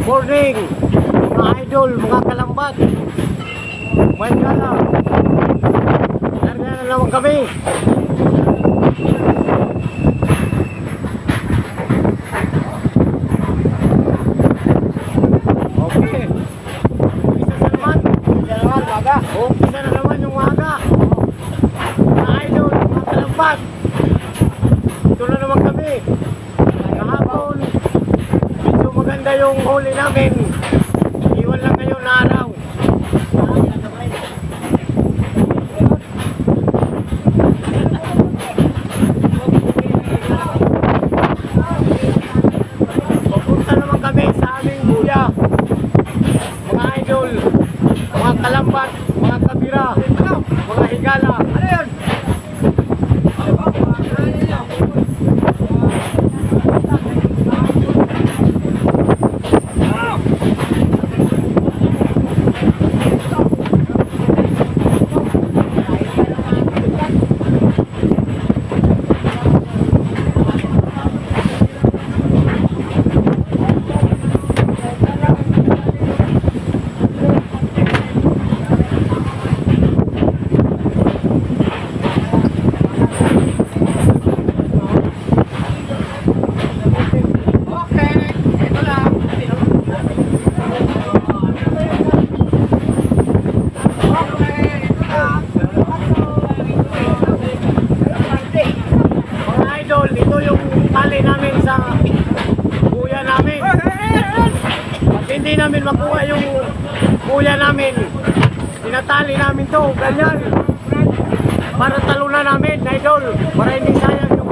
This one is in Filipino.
morning, mga idol, mga kalambat. May gala. Narga na naman kami. Okay. Isa na naman, maga. Oh, isa na naman yung maga. Mga idol, mga kalambat. Ito na naman kami. Kahapon, medyo maganda yung huli namin. Iwan lang ngayon na araw. Pupunta naman kami sa aming buya. Mga idol, mga kalambat, mga kabira, mga higala. Ano yun? Ito yung tali namin sa kuya namin. Pag hindi namin makuha yung kuya namin, tinatali namin to ganyan para talunan namin, idol, para hindi sayang yung